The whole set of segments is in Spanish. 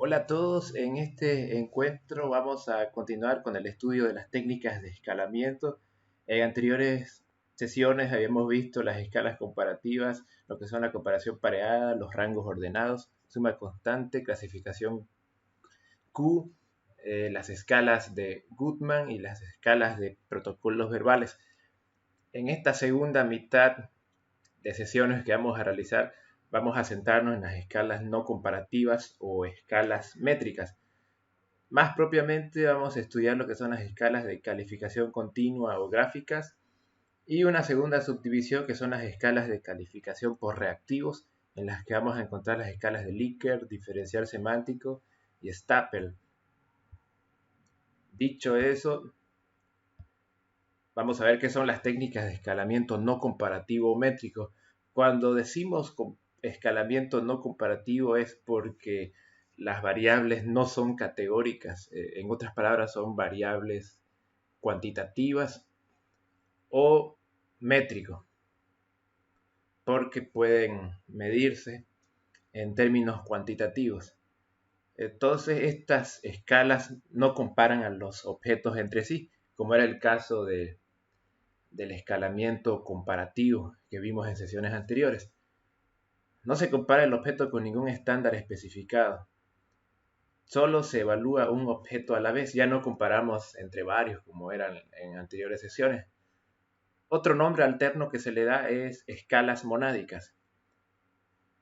Hola a todos, en este encuentro vamos a continuar con el estudio de las técnicas de escalamiento. En anteriores sesiones habíamos visto las escalas comparativas, lo que son la comparación pareada, los rangos ordenados, suma constante, clasificación Q, las escalas de Goodman y las escalas de protocolos verbales. En esta segunda mitad de sesiones que vamos a realizar, vamos a centrarnos en las escalas no comparativas o escalas métricas. Más propiamente vamos a estudiar lo que son las escalas de calificación continua o gráficas y una segunda subdivisión que son las escalas de calificación por reactivos, en las que vamos a encontrar las escalas de Likert, diferencial semántico y Stapel. Dicho eso, vamos a ver qué son las técnicas de escalamiento no comparativo o métrico. Cuando decimos escalamiento no comparativo es porque las variables no son categóricas, en otras palabras son variables cuantitativas o métrico, porque pueden medirse en términos cuantitativos. Entonces estas escalas no comparan a los objetos entre sí, como era el caso del escalamiento comparativo que vimos en sesiones anteriores. No se compara el objeto con ningún estándar especificado. Solo se evalúa un objeto a la vez, ya no comparamos entre varios como eran en anteriores sesiones. Otro nombre alterno que se le da es escalas monádicas.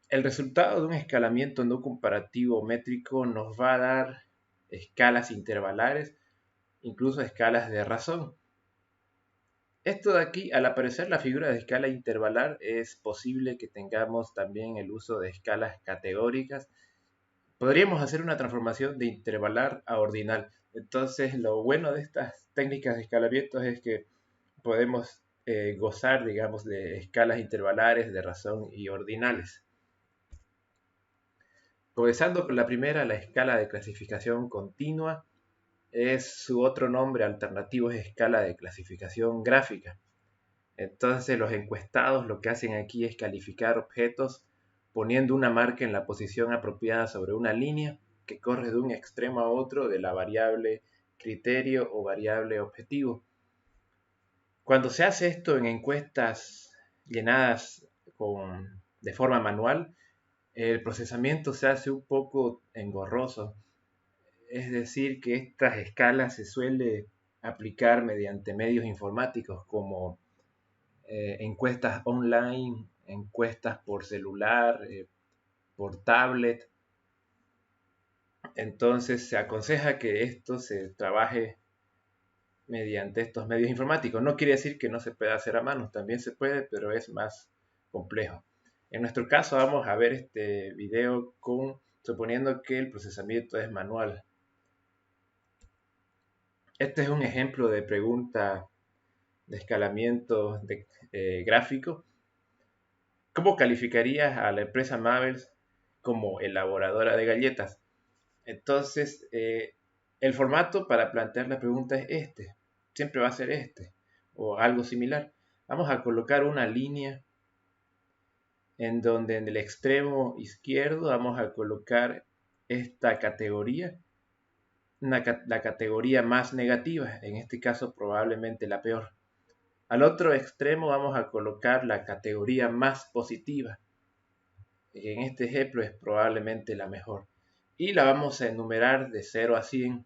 El resultado de un escalamiento no comparativo métrico nos va a dar escalas intervalares, incluso escalas de razón. Esto de aquí, al aparecer la figura de escala intervalar, es posible que tengamos también el uso de escalas categóricas. Podríamos hacer una transformación de intervalar a ordinal. Entonces, lo bueno de estas técnicas de escalamiento es que podemos gozar, digamos, de escalas intervalares, de razón y ordinales. Comenzando con la primera, la escala de clasificación continua, su otro nombre alternativo es escala de clasificación gráfica. Entonces los encuestados lo que hacen aquí es calificar objetos poniendo una marca en la posición apropiada sobre una línea que corre de un extremo a otro de la variable criterio o variable objetivo. Cuando se hace esto en encuestas llenadas de forma manual, el procesamiento se hace un poco engorroso. Es decir, que estas escalas se suele aplicar mediante medios informáticos como encuestas online, encuestas por celular, por tablet. Entonces se aconseja que esto se trabaje mediante estos medios informáticos. No quiere decir que no se pueda hacer a mano, también se puede, pero es más complejo. En nuestro caso vamos a ver este video suponiendo que el procesamiento es manual. Este es un ejemplo de pregunta de escalamiento gráfico. ¿Cómo calificarías a la empresa Mabels como elaboradora de galletas? Entonces, el formato para plantear la pregunta es este. Siempre va a ser este o algo similar. Vamos a colocar una línea en donde en el extremo izquierdo vamos a colocar esta categoría, la categoría más negativa, en este caso probablemente la peor. Al otro extremo vamos a colocar la categoría más positiva, que en este ejemplo es probablemente la mejor. Y la vamos a enumerar de 0 a 100.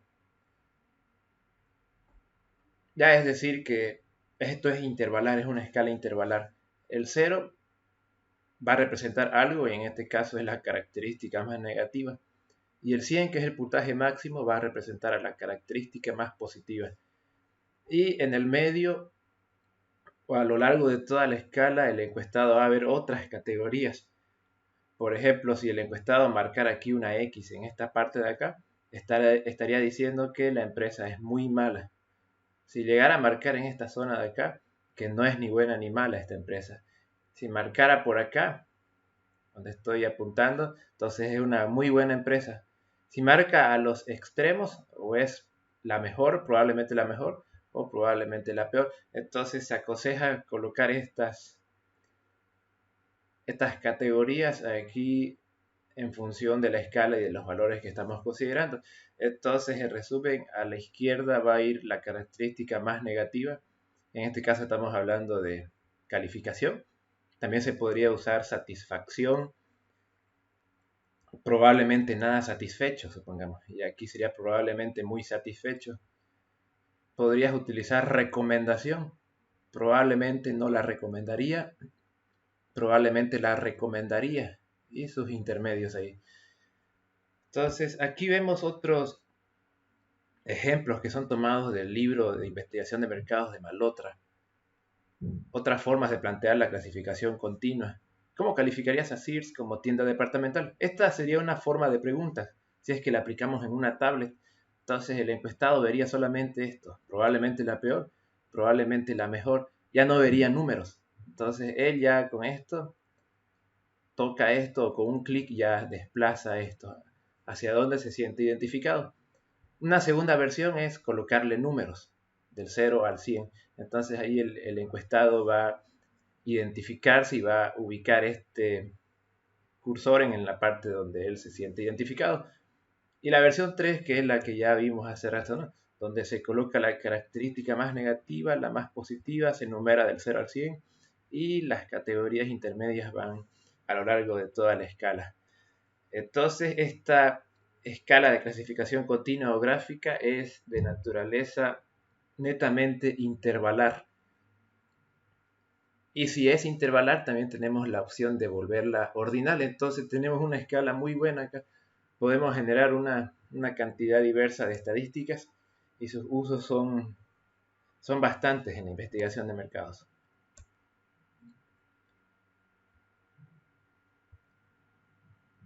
Ya es decir que esto es intervalar, es una escala intervalar. El 0 va a representar algo, y en este caso es la característica más negativa. Y el 100, que es el puntaje máximo, va a representar a la característica más positiva. Y en el medio, o a lo largo de toda la escala, el encuestado va a ver otras categorías. Por ejemplo, si el encuestado marcara aquí una X en esta parte de acá, estaría diciendo que la empresa es muy mala. Si llegara a marcar en esta zona de acá, que no es ni buena ni mala esta empresa. Si marcara por acá, donde estoy apuntando, entonces es una muy buena empresa. Si marca a los extremos, o es la mejor, probablemente la mejor, o probablemente la peor, entonces se aconseja colocar estas categorías aquí en función de la escala y de los valores que estamos considerando. Entonces, en resumen, a la izquierda va a ir la característica más negativa. En este caso estamos hablando de calificación. También se podría usar satisfacción, probablemente nada satisfecho, supongamos. Y aquí sería probablemente muy satisfecho. Podrías utilizar recomendación. Probablemente no la recomendaría. Probablemente la recomendaría. Y sus intermedios ahí. Entonces, aquí vemos otros ejemplos que son tomados del libro de investigación de mercados de Malhotra. Otras formas de plantear la clasificación continua. ¿Cómo calificarías a Sears como tienda departamental? Esta sería una forma de pregunta. Si es que la aplicamos en una tablet, entonces el encuestado vería solamente esto. Probablemente la peor, probablemente la mejor. Ya no vería números. Entonces él ya con esto toca esto o con un clic ya desplaza esto. ¿Hacia dónde se siente identificado? Una segunda versión es colocarle números del 0 al 100. Entonces ahí el encuestado va a identificarse y va a ubicar este cursor en la parte donde él se siente identificado. Y la versión 3, que es la que ya vimos hace rato, ¿no? Donde se coloca la característica más negativa, la más positiva, se numera del 0 al 100 y las categorías intermedias van a lo largo de toda la escala. Entonces, esta escala de clasificación continua o gráfica es de naturaleza netamente intervalar. Y si es intervalar, también tenemos la opción de volverla ordinal. Entonces tenemos una escala muy buena acá. Podemos generar una cantidad diversa de estadísticas y sus usos son bastantes en la investigación de mercados.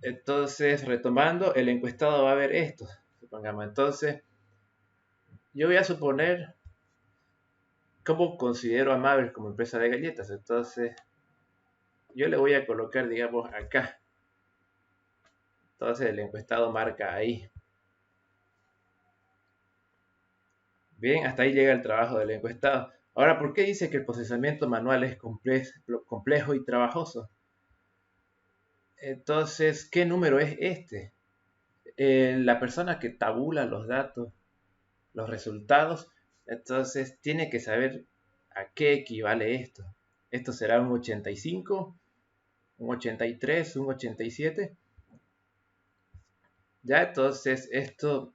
Entonces, retomando, el encuestado va a ver esto. Supongamos, entonces, yo voy a suponer cómo considero a Mabel como empresa de galletas. Entonces, yo le voy a colocar, digamos, acá. Entonces, el encuestado marca ahí. Bien, hasta ahí llega el trabajo del encuestado. Ahora, ¿por qué dice que el procesamiento manual es complejo y trabajoso? Entonces, ¿qué número es este? La persona que tabula los datos, los resultados, entonces tiene que saber a qué equivale esto. Esto será un 85, un 83, un 87. Ya, entonces esto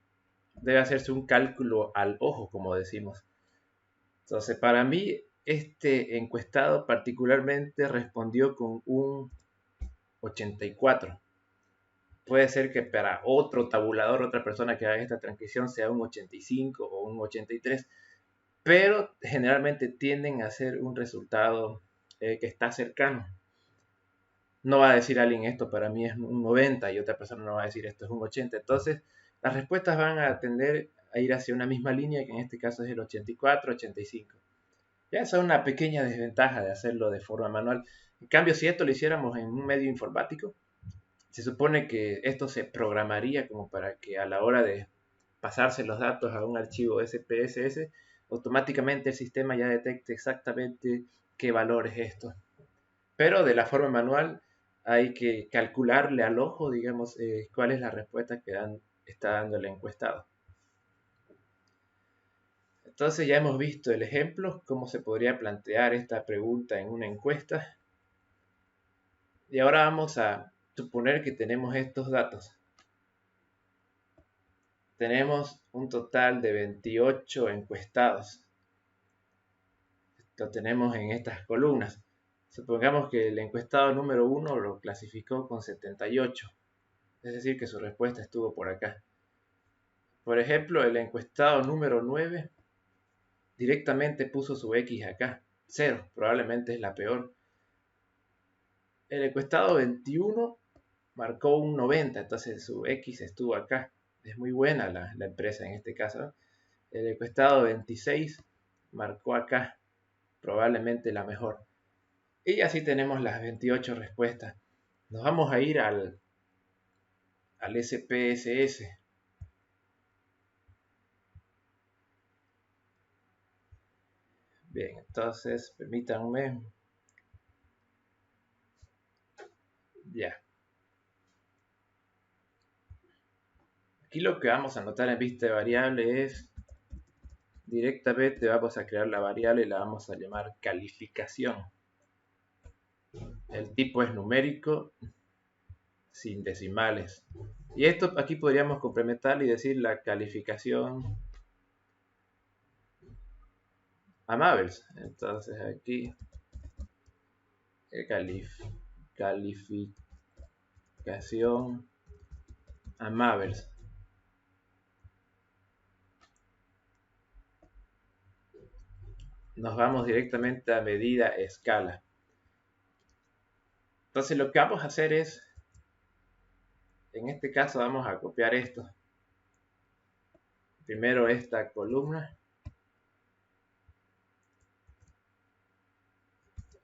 debe hacerse un cálculo al ojo, como decimos. Entonces, para mí, este encuestado particularmente respondió con un 84. Puede ser que para otro tabulador, otra persona que haga esta transición sea un 85 o un 83, pero generalmente tienden a ser un resultado que está cercano. No va a decir alguien esto para mí es un 90 y otra persona no va a decir esto es un 80. Entonces, las respuestas van a tender a ir hacia una misma línea, que en este caso es el 84, 85. Ya esa es una pequeña desventaja de hacerlo de forma manual. En cambio, si esto lo hiciéramos en un medio informático, se supone que esto se programaría como para que a la hora de pasarse los datos a un archivo SPSS, automáticamente el sistema ya detecte exactamente qué valor es esto. Pero de la forma manual hay que calcularle al ojo, digamos, cuál es la respuesta que está dando el encuestado. Entonces ya hemos visto el ejemplo, cómo se podría plantear esta pregunta en una encuesta. Y ahora vamos a suponer que tenemos estos datos. Tenemos un total de 28 encuestados. Lo tenemos en estas columnas. Supongamos que el encuestado número 1 lo clasificó con 78. Es decir, que su respuesta estuvo por acá. Por ejemplo, el encuestado número 9 directamente puso su X acá. 0, probablemente es la peor. El encuestado 21 marcó un 90, entonces su X estuvo acá. Es muy buena la empresa en este caso, ¿no? El encuestado 26 marcó acá, probablemente la mejor. Y así tenemos las 28 respuestas. Nos vamos a ir al SPSS. Bien, entonces permítanme. Ya. Aquí lo que vamos a anotar en vista de variable es directamente vamos a crear la variable y la vamos a llamar calificación. El tipo es numérico sin decimales. Y esto aquí podríamos complementar y decir la calificación amables. Entonces aquí calificación amables. Nos vamos directamente a medida escala. Entonces lo que vamos a hacer es, en este caso vamos a copiar esto. Primero esta columna.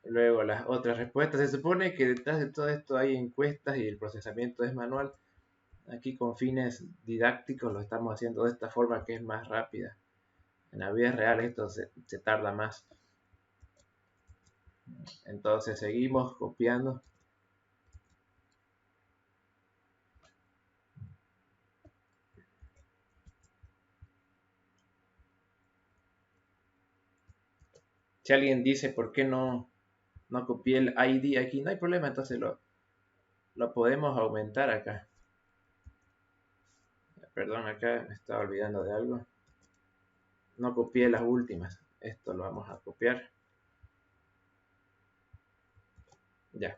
Luego las otras respuestas. Se supone que detrás de todo esto hay encuestas y el procesamiento es manual. Aquí con fines didácticos lo estamos haciendo de esta forma que es más rápida. En la vida real esto se tarda más. Entonces seguimos copiando. Si alguien dice por qué no copié el ID aquí, no hay problema, entonces lo podemos aumentar acá. Perdón, acá me estaba olvidando de algo. No copié las últimas. Esto lo vamos a copiar. Ya.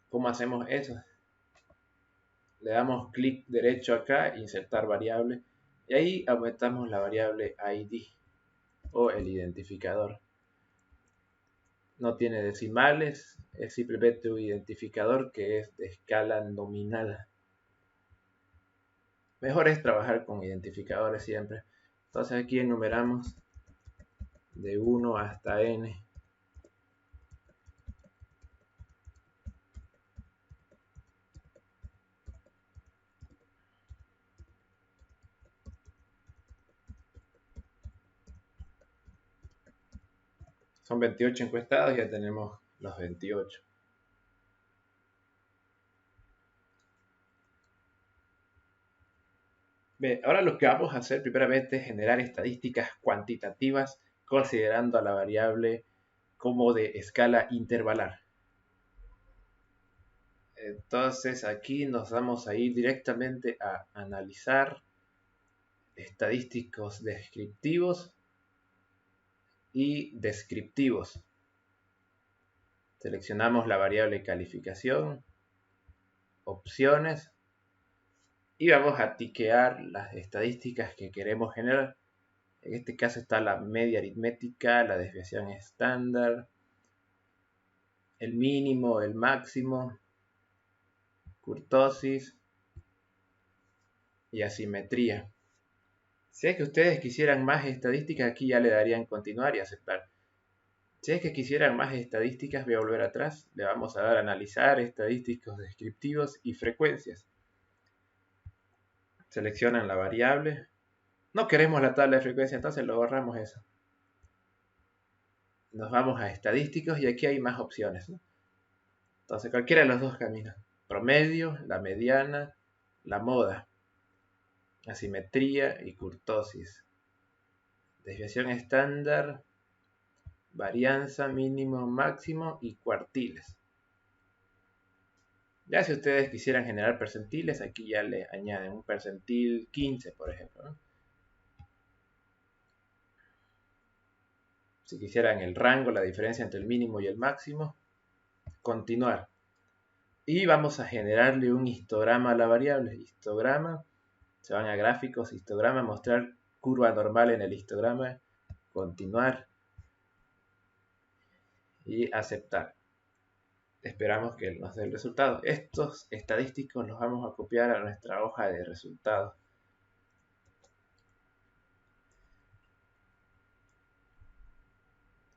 ¿Cómo hacemos eso? Le damos clic derecho acá, insertar variable, y ahí aumentamos la variable ID o el identificador. No tiene decimales, es simplemente un identificador que es de escala nominal. Mejor es trabajar con identificadores siempre. Entonces aquí enumeramos de 1 hasta n. Son 28 encuestados, ya tenemos los 28. Bien, ahora lo que vamos a hacer primeramente es generar estadísticas cuantitativas considerando a la variable como de escala intervalar. Entonces aquí nos vamos a ir directamente a analizar estadísticos descriptivos y descriptivos. Seleccionamos la variable calificación, opciones y vamos a tiquear las estadísticas que queremos generar. En este caso está la media aritmética, la desviación estándar, el mínimo, el máximo, kurtosis y asimetría. Si es que ustedes quisieran más estadísticas, aquí ya le darían continuar y aceptar. Si es que quisieran más estadísticas, voy a volver atrás. Le vamos a dar a analizar estadísticos descriptivos y frecuencias. Seleccionan la variable. No queremos la tabla de frecuencia, entonces lo borramos eso. Nos vamos a estadísticos y aquí hay más opciones, ¿no? Entonces cualquiera de los dos caminos. Promedio, la mediana, la moda, asimetría y kurtosis. Desviación estándar, varianza, mínimo, máximo y cuartiles. Ya si ustedes quisieran generar percentiles, aquí ya le añaden un percentil 15, por ejemplo, ¿no? Si quisieran el rango, la diferencia entre el mínimo y el máximo, continuar. Y vamos a generarle un histograma a la variable. Histograma, se van a gráficos, histograma, mostrar curva normal en el histograma, continuar y aceptar. Esperamos que nos dé el resultado. Estos estadísticos los vamos a copiar a nuestra hoja de resultados.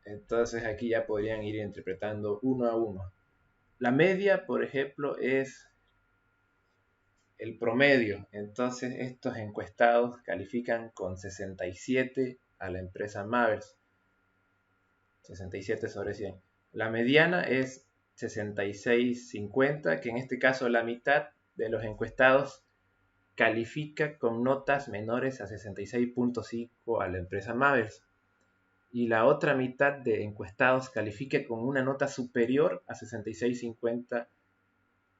Entonces aquí ya podrían ir interpretando uno a uno. La media, por ejemplo, es el promedio. Entonces estos encuestados califican con 67 a la empresa Mavers. 67 sobre 100. La mediana es 66,50, que en este caso la mitad de los encuestados califica con notas menores a 66.5 a la empresa Mavers. Y la otra mitad de encuestados califica con una nota superior a 66.50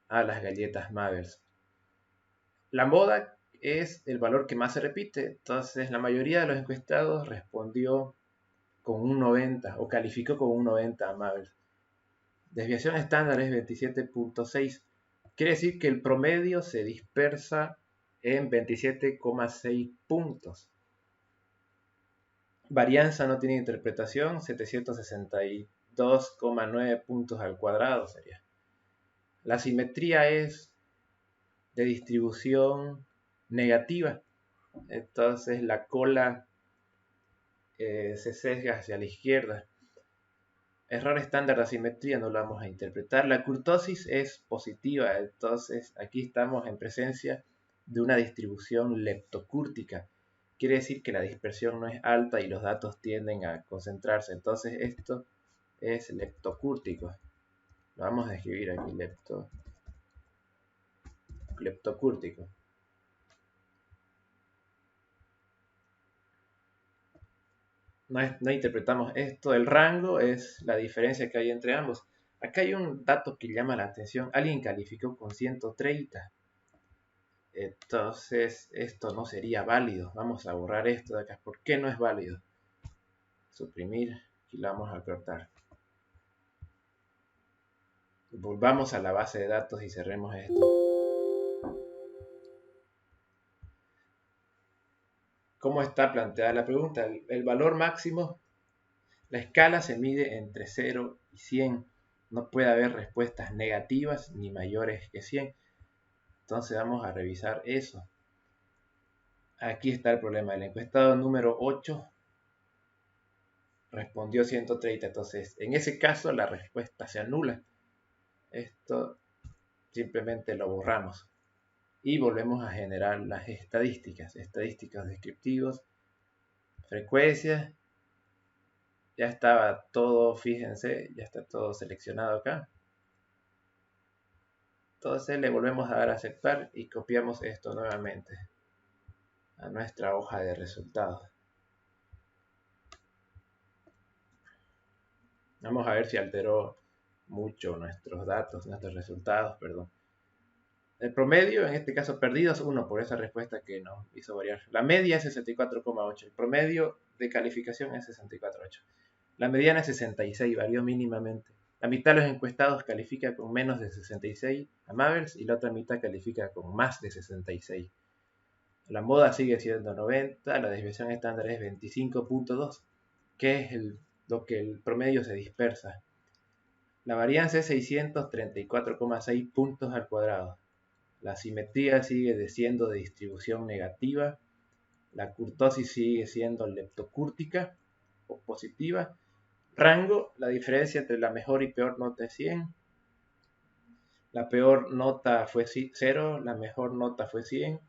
a las galletas Mavers. La moda es el valor que más se repite, entonces la mayoría de los encuestados respondió con un 90 o calificó con un 90 a Mavers. Desviación estándar es 27.6. Quiere decir que el promedio se dispersa en 27,6 puntos. Varianza no tiene interpretación, 762,9 puntos al cuadrado sería. La simetría es de distribución negativa, entonces la cola se sesga hacia la izquierda. Error estándar de asimetría no lo vamos a interpretar. La kurtosis es positiva, entonces aquí estamos en presencia de una distribución leptocúrtica. Quiere decir que la dispersión no es alta y los datos tienden a concentrarse. Entonces esto es leptocúrtico. Lo vamos a escribir aquí, leptocúrtico. No interpretamos esto. El rango es la diferencia que hay entre ambos. Acá hay un dato que llama la atención. Alguien calificó con 130. Entonces esto no sería válido. Vamos a borrar esto de acá. ¿Por qué no es válido? Suprimir. Aquí lo vamos a cortar. Volvamos a la base de datos y cerremos esto. ¿Cómo está planteada la pregunta? El valor máximo, la escala se mide entre 0 y 100. No puede haber respuestas negativas ni mayores que 100. Entonces vamos a revisar eso. Aquí está el problema. El encuestado número 8 respondió 130. Entonces, en ese caso, la respuesta se anula. Esto simplemente lo borramos. Y volvemos a generar las estadísticas. Estadísticas descriptivos. Frecuencias. Ya estaba todo, fíjense, ya está todo seleccionado acá. Entonces le volvemos a dar a aceptar y copiamos esto nuevamente a nuestra hoja de resultados. Vamos a ver si alteró mucho nuestros datos, nuestros resultados, perdón. El promedio, en este caso perdidos, 1 por esa respuesta que nos hizo variar. La media es 64,8. El promedio de calificación es 64,8. La mediana es 66, varió mínimamente. La mitad de los encuestados califica con menos de 66 a Mavers y la otra mitad califica con más de 66. La moda sigue siendo 90, la desviación estándar es 25.2, que es lo que el promedio se dispersa. La varianza es 634,6 puntos al cuadrado. La simetría sigue siendo de distribución negativa. La kurtosis sigue siendo leptocúrtica o positiva. Rango, la diferencia entre la mejor y peor nota es 100. La peor nota fue 0, la mejor nota fue 100.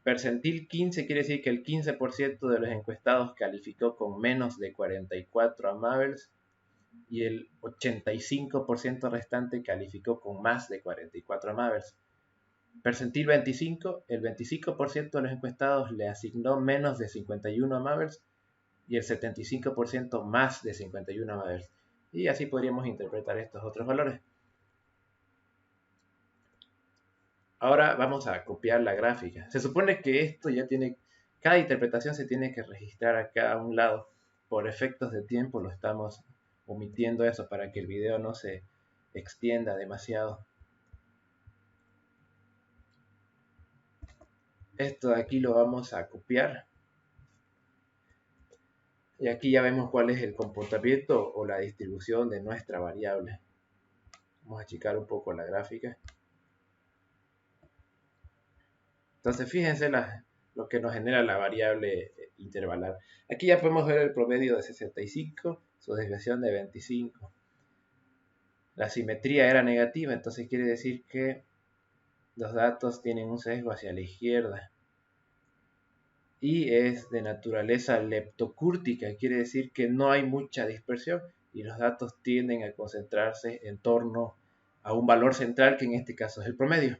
Percentil 15 quiere decir que el 15% de los encuestados calificó con menos de 44 a Mavers y el 85% restante calificó con más de 44 a Mavers. Percentil 25, el 25% de los encuestados le asignó menos de 51 a Mavers y el 75% más de 51 a Mavers. Y así podríamos interpretar estos otros valores. Ahora vamos a copiar la gráfica. Se supone que esto ya tiene, cada interpretación se tiene que registrar acá a un lado. Por efectos de tiempo lo estamos omitiendo eso para que el video no se extienda demasiado. Esto de aquí lo vamos a copiar. Y aquí ya vemos cuál es el comportamiento o la distribución de nuestra variable. Vamos a achicar un poco la gráfica. Entonces fíjense lo que nos genera la variable intervalar. Aquí ya podemos ver el promedio de 65, su desviación de 25. La simetría era negativa, entonces quiere decir que los datos tienen un sesgo hacia la izquierda. Y es de naturaleza leptocúrtica, quiere decir que no hay mucha dispersión y los datos tienden a concentrarse en torno a un valor central que en este caso es el promedio.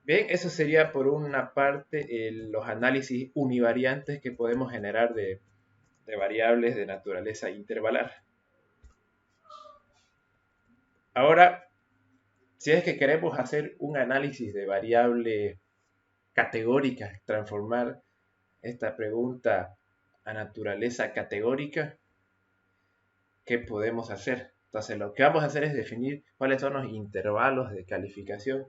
Bien, eso sería por una parte los análisis univariantes que podemos generar de variables de naturaleza intervalar. Ahora, si es que queremos hacer un análisis de variable categórica, transformar esta pregunta a naturaleza categórica, ¿qué podemos hacer? Entonces, lo que vamos a hacer es definir cuáles son los intervalos de calificación.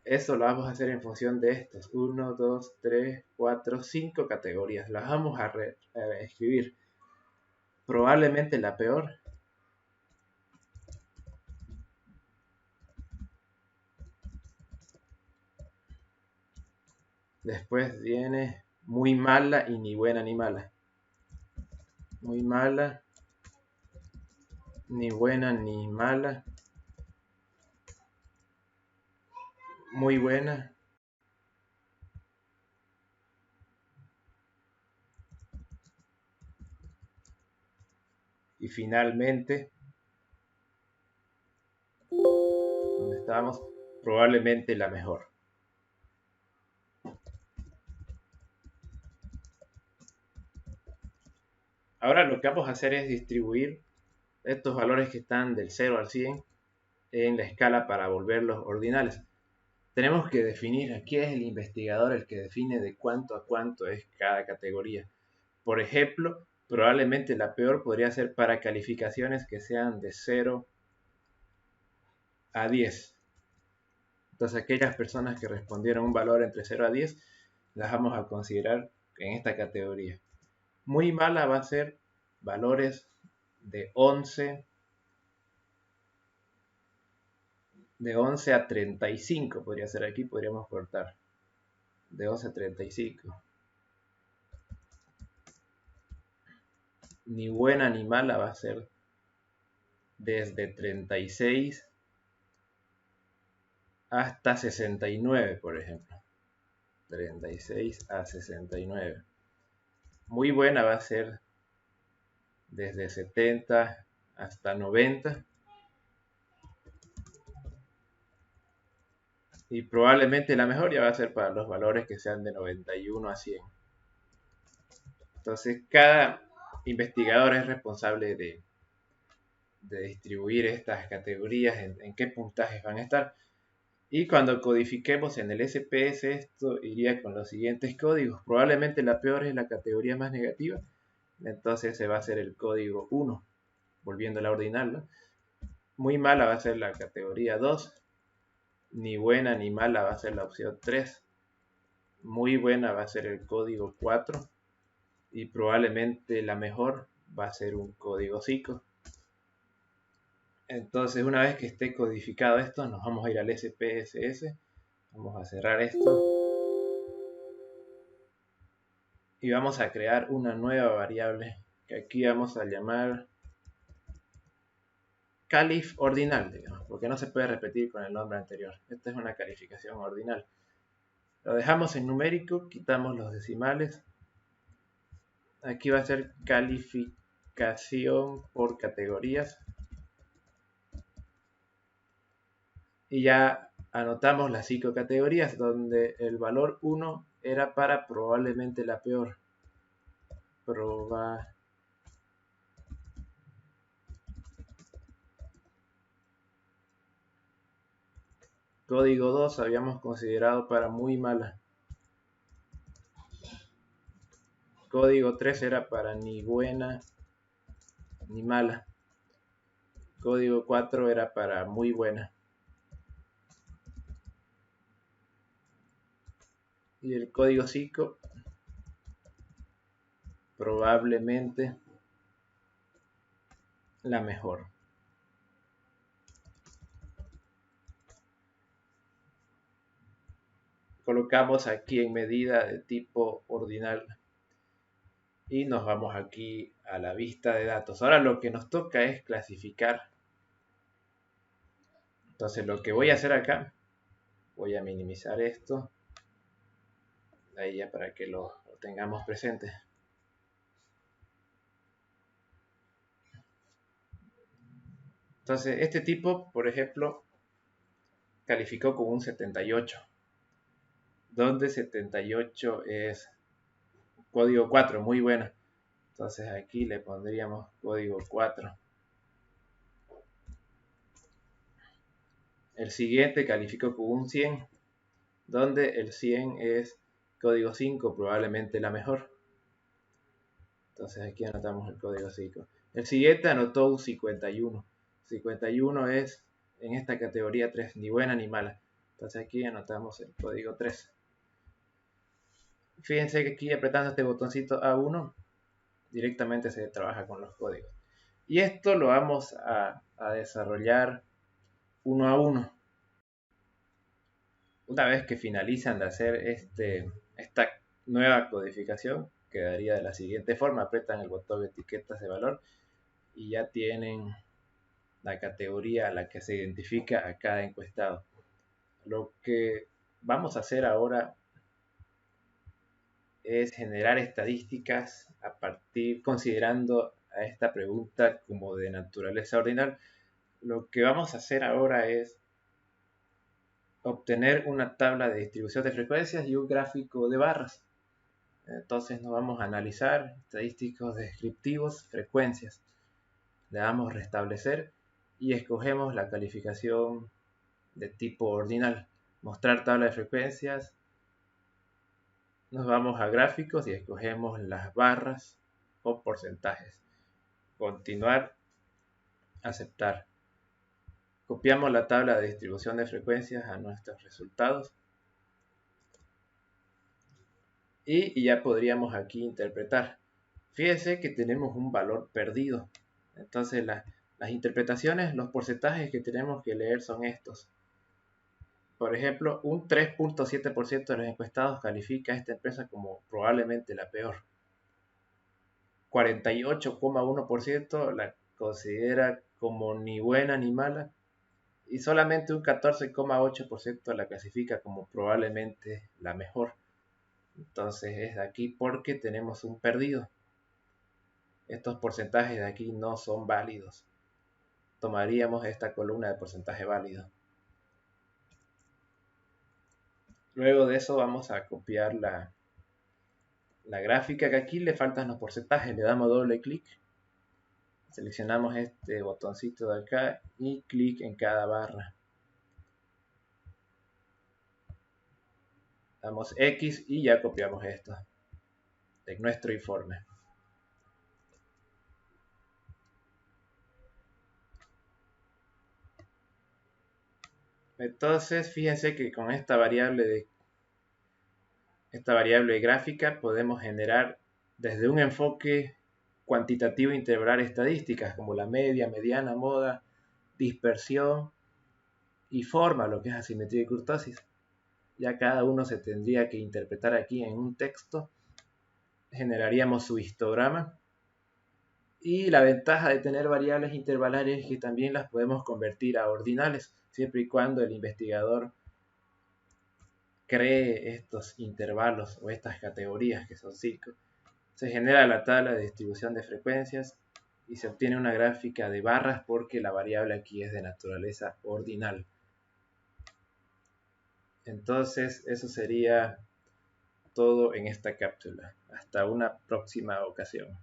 Eso lo vamos a hacer en función de estas 1, 2, 3, 4, 5 categorías. Las vamos a escribir. Probablemente la peor. Después viene muy mala y ni buena ni mala. Muy mala, ni buena ni mala. Muy buena. Y finalmente, donde estábamos, probablemente la mejor. Ahora lo que vamos a hacer es distribuir estos valores que están del 0 al 100 en la escala para volverlos ordinales. Tenemos que definir, aquí es el investigador el que define de cuánto a cuánto es cada categoría. Por ejemplo, probablemente la peor podría ser para calificaciones que sean de 0 a 10. Entonces aquellas personas que respondieron un valor entre 0 a 10 las vamos a considerar en esta categoría. Muy mala va a ser valores de 11 a 35, podría ser aquí, podríamos cortar. De 11 a 35. Ni buena ni mala va a ser desde 36 hasta 69, por ejemplo. 36 a 69. Muy buena va a ser desde 70 hasta 90. Y probablemente la mejor ya va a ser para los valores que sean de 91 a 100. Entonces, cada investigador es responsable de distribuir estas categorías en qué puntajes van a estar. Y cuando codifiquemos en el SPS, esto iría con los siguientes códigos. Probablemente la peor es la categoría más negativa. Entonces se va a hacer el código 1, volviendo a la ordinal, ¿no? Muy mala va a ser la categoría 2. Ni buena ni mala va a ser la opción 3. Muy buena va a ser el código 4. Y probablemente la mejor va a ser un código 5. Entonces, una vez que esté codificado esto, nos vamos a ir al SPSS. Vamos a cerrar esto. Y vamos a crear una nueva variable que aquí vamos a llamar calif ordinal, digamos, porque no se puede repetir con el nombre anterior. Esta es una calificación ordinal. Lo dejamos en numérico, quitamos los decimales. Aquí va a ser calificación por categorías. Y ya anotamos las 5 categorías, donde el valor 1 era para probablemente la peor. Código 2 habíamos considerado para muy mala. Código 3 era para ni buena ni mala. Código 4 era para muy buena. Y el código 5 probablemente la mejor. Colocamos aquí en medida de tipo ordinal y nos vamos aquí a la vista de datos. Ahora lo que nos toca es clasificar. Entonces lo que voy a hacer acá, voy a minimizar esto, ahí ya para que lo tengamos presente. Entonces este tipo, por ejemplo, calificó con un 78. donde 78 es código 4, muy buena. Entonces aquí le pondríamos código 4. El siguiente calificó con un 100, donde el 100 es código 5, probablemente la mejor. Entonces aquí anotamos el código 5. El siguiente anotó un 51. 51 es en esta categoría 3, ni buena ni mala. Entonces aquí anotamos el código 3. Fíjense que aquí apretando este botoncito A1, directamente se trabaja con los códigos. Y esto lo vamos a desarrollar uno a uno. Una vez que finalizan de hacer esta nueva codificación, quedaría de la siguiente forma. Apretan el botón de etiquetas de valor y ya tienen la categoría a la que se identifica a cada encuestado. Lo que vamos a hacer ahora es generar estadísticas considerando a esta pregunta como de naturaleza ordinal. Lo que vamos a hacer ahora es obtener una tabla de distribución de frecuencias y un gráfico de barras. Entonces nos vamos a analizar estadísticos descriptivos, frecuencias. Le damos restablecer y escogemos la calificación de tipo ordinal. Mostrar tabla de frecuencias. Nos vamos a gráficos y escogemos las barras o porcentajes. Continuar, aceptar. Copiamos la tabla de distribución de frecuencias a nuestros resultados. Y ya podríamos aquí interpretar. Fíjense que tenemos un valor perdido. Entonces las interpretaciones, los porcentajes que tenemos que leer son estos. Por ejemplo, un 3.7% de los encuestados califica a esta empresa como probablemente la peor. 48,1% la considera como ni buena ni mala. Y solamente un 14,8% la clasifica como probablemente la mejor. Entonces es de aquí porque tenemos un perdido. Estos porcentajes de aquí no son válidos. Tomaríamos esta columna de porcentaje válido. Luego de eso vamos a copiar la gráfica, que aquí le faltan los porcentajes. Le damos doble clic. Seleccionamos este botoncito de acá y clic en cada barra. Damos X y ya copiamos esto de nuestro informe. Entonces, fíjense que con esta variable gráfica podemos generar desde un enfoque cuantitativo integrar estadísticas como la media, mediana, moda, dispersión y forma, lo que es asimetría y kurtosis. Ya cada uno se tendría que interpretar aquí en un texto. Generaríamos su histograma. Y la ventaja de tener variables intervalares es que también las podemos convertir a ordinales, siempre y cuando el investigador cree estos intervalos o estas categorías, que son 5. Se genera la tabla de distribución de frecuencias y se obtiene una gráfica de barras porque la variable aquí es de naturaleza ordinal. Entonces, eso sería todo en esta cápsula. Hasta una próxima ocasión.